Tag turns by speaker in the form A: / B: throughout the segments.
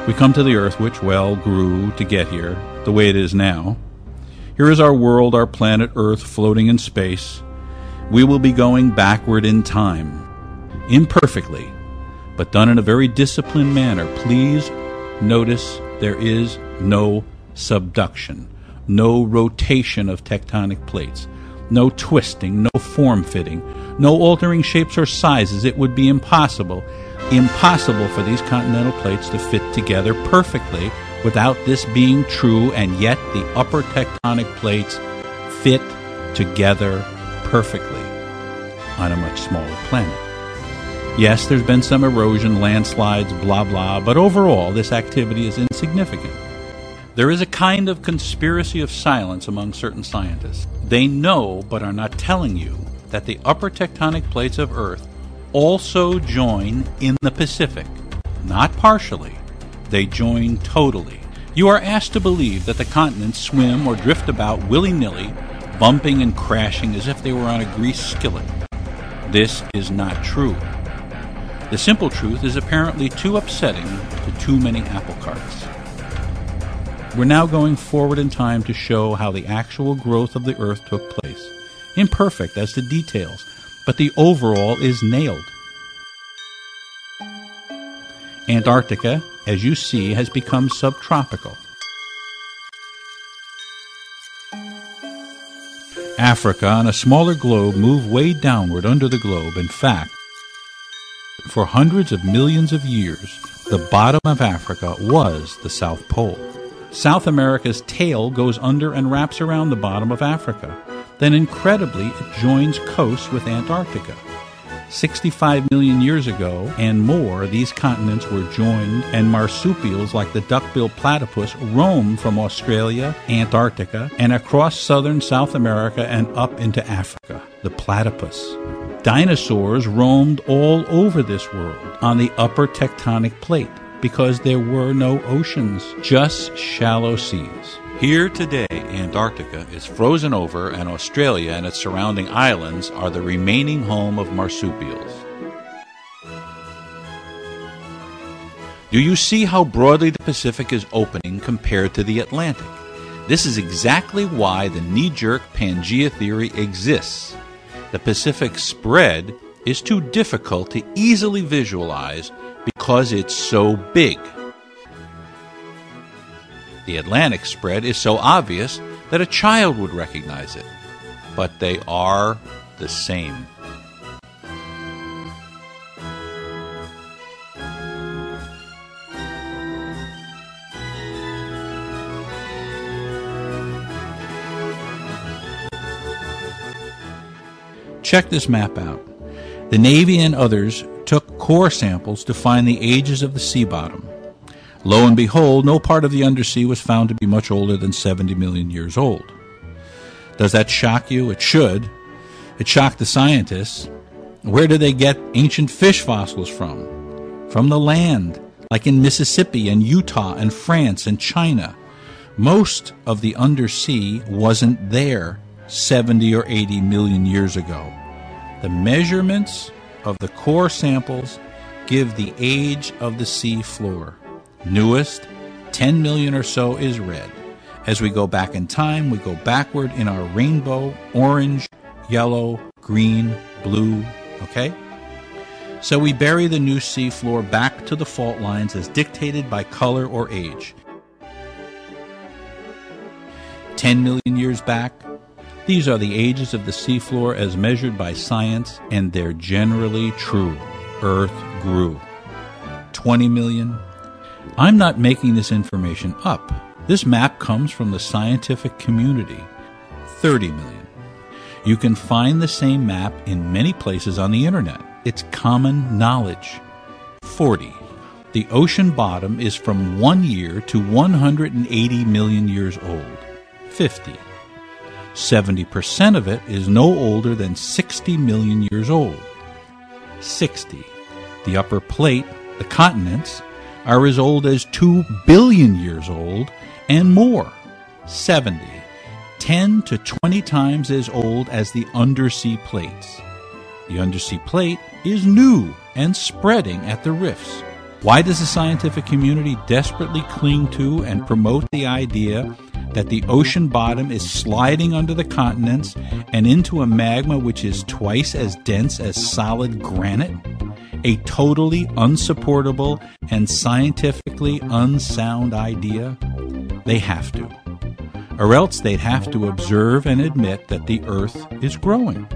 A: We come to the Earth, which, well, grew to get here, the way it is now. Here is our world, our planet Earth, floating in space. We will be going backward in time, imperfectly, but done in a very disciplined manner. Please notice there is no subduction, no rotation of tectonic plates, no twisting, no form-fitting, no altering shapes or sizes. It would be impossible for these continental plates to fit together perfectly without this being true, and yet the upper tectonic plates fit together perfectly on a much smaller planet. Yes, there's been some erosion, landslides, blah blah, but overall this activity is insignificant. There is a kind of conspiracy of silence among certain scientists. They know but are not telling you that the upper tectonic plates of Earth also join in the Pacific. Not partially, they join totally. You are asked to believe that the continents swim or drift about willy-nilly, bumping and crashing as if they were on a greased skillet. This is not true. The simple truth is apparently too upsetting to too many apple carts. We're now going forward in time to show how the actual growth of the Earth took place. Imperfect as to details, but the overall is nailed. Antarctica, as you see, has become subtropical. Africa, on a smaller globe, moved way downward under the globe. In fact, for hundreds of millions of years, the bottom of Africa was the South Pole. South America's tail goes under and wraps around the bottom of Africa. Then, incredibly, it joins coast with Antarctica. 65 million years ago and more, these continents were joined, and marsupials like the duck-billed platypus roamed from Australia, Antarctica, and across southern South America and up into Africa. The platypus. Dinosaurs roamed all over this world on the upper tectonic plate because there were no oceans, just shallow seas. Here today, Antarctica is frozen over, and Australia and its surrounding islands are the remaining home of marsupials. Do you see how broadly the Pacific is opening compared to the Atlantic? This is exactly why the knee-jerk Pangea theory exists. The Pacific spread is too difficult to easily visualize because it's so big. The Atlantic spread is so obvious that a child would recognize it, but they are the same. Check this map out. The Navy and others took core samples to find the ages of the sea bottom. Lo and behold, no part of the undersea was found to be much older than 70 million years old. Does that shock you? It should. It shocked the scientists. Where did they get ancient fish fossils from? From the land, like in Mississippi and Utah and France and China. Most of the undersea wasn't there 70 or 80 million years ago. The measurements of the core samples give the age of the sea floor. Newest, 10 million or so, is red. As we go back in time, we go backward in our rainbow, orange, yellow, green, blue, okay? So we bury the new sea floor back to the fault lines as dictated by color or age. 10 million years back, these are the ages of the seafloor as measured by science, and they're generally true. Earth grew. 20 million? I'm not making this information up. This map comes from the scientific community. 30 million. You can find the same map in many places on the internet. It's common knowledge. 40. The ocean bottom is from 1 year to 180 million years old. 50. 70% of it is no older than 60 million years old. 60. The upper plate, the continents, are as old as 2 billion years old and more. 70. 10 to 20 times as old as the undersea plates. The undersea plate is new and spreading at the rifts. Why does the scientific community desperately cling to and promote the idea that the ocean bottom is sliding under the continents and into a magma which is twice as dense as solid granite? A totally unsupportable and scientifically unsound idea? They have to. Or else they'd have to observe and admit that the Earth is growing.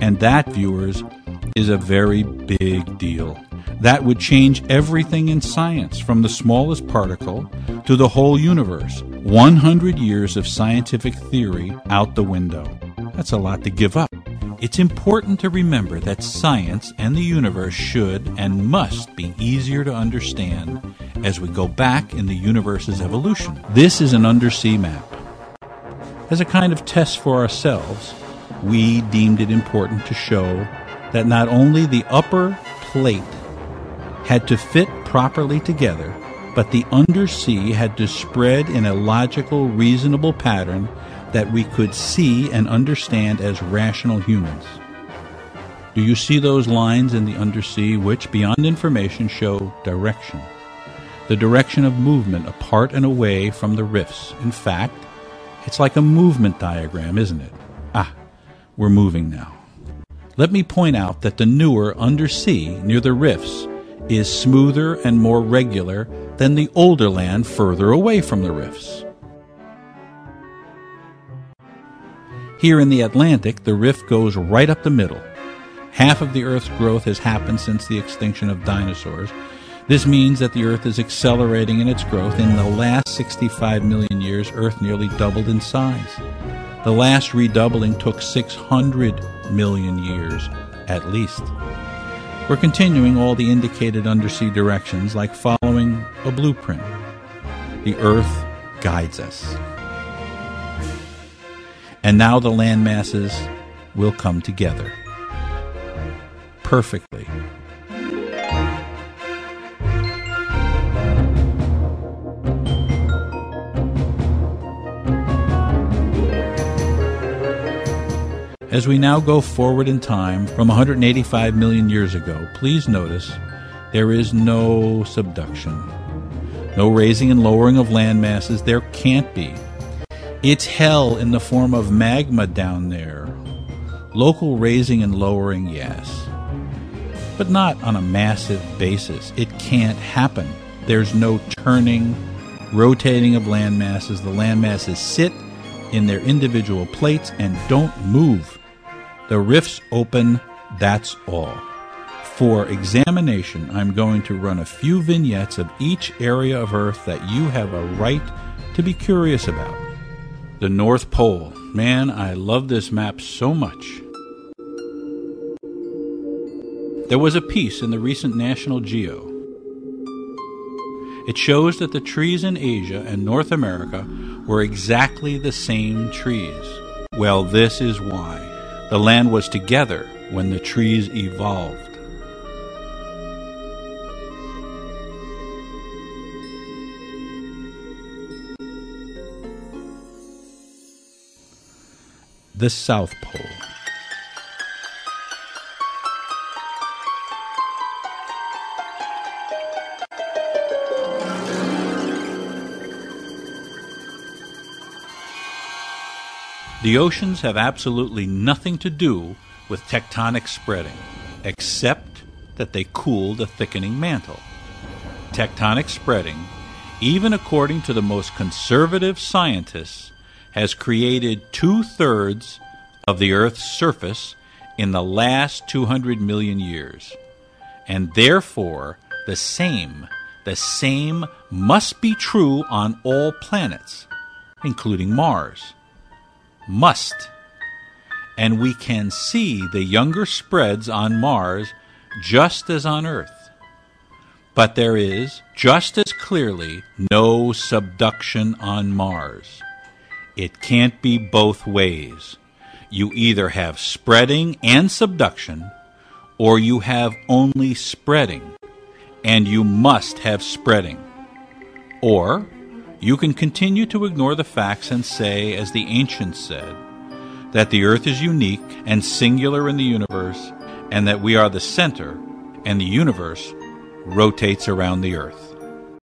A: And that, viewers, is a very big deal. That would change everything in science, from the smallest particle to the whole universe. 100 years of scientific theory out the window. That's a lot to give up. It's important to remember that science and the universe should and must be easier to understand as we go back in the universe's evolution. This is an undersea map. As a kind of test for ourselves, we deemed it important to show that not only the upper plate had to fit properly together, but the undersea had to spread in a logical, reasonable pattern that we could see and understand as rational humans. Do you see those lines in the undersea which, beyond information, show direction? The direction of movement apart and away from the rifts. In fact, it's like a movement diagram, isn't it? We're moving now. Let me point out that the newer undersea near the rifts is smoother and more regular than the older land further away from the rifts. Here in the Atlantic, the rift goes right up the middle. Half of the Earth's growth has happened since the extinction of dinosaurs. This means that the Earth is accelerating in its growth. In the last 65 million years, Earth nearly doubled in size. The last redoubling took 600 million years, at least. We're continuing all the indicated undersea directions like following a blueprint. The Earth guides us. And now the land masses will come together perfectly. As we now go forward in time from 185 million years ago, please notice there is no subduction, no raising and lowering of land masses. There can't be. It's hell in the form of magma down there. Local raising and lowering, yes, but not on a massive basis. It can't happen. There's no turning, rotating of land masses. The land masses sit in their individual plates and don't move. The rifts open, that's all. For examination, I'm going to run a few vignettes of each area of Earth that you have a right to be curious about. The North Pole. Man, I love this map so much. There was a piece in the recent National Geo. It shows that the trees in Asia and North America were exactly the same trees. Well, this is why. The land was together when the trees evolved. The South Pole. The oceans have absolutely nothing to do with tectonic spreading, except that they cool the thickening mantle. Tectonic spreading, even according to the most conservative scientists, has created 2/3 of the Earth's surface in the last 200 million years. And therefore, the same must be true on all planets, including Mars. Must. And we can see the younger spreads on Mars just as on Earth. But there is, just as clearly, no subduction on Mars. It can't be both ways. You either have spreading and subduction, or you have only spreading, and you must have spreading. Or you can continue to ignore the facts and say, as the ancients said, that the Earth is unique and singular in the universe, and that we are the center, and the universe rotates around the Earth.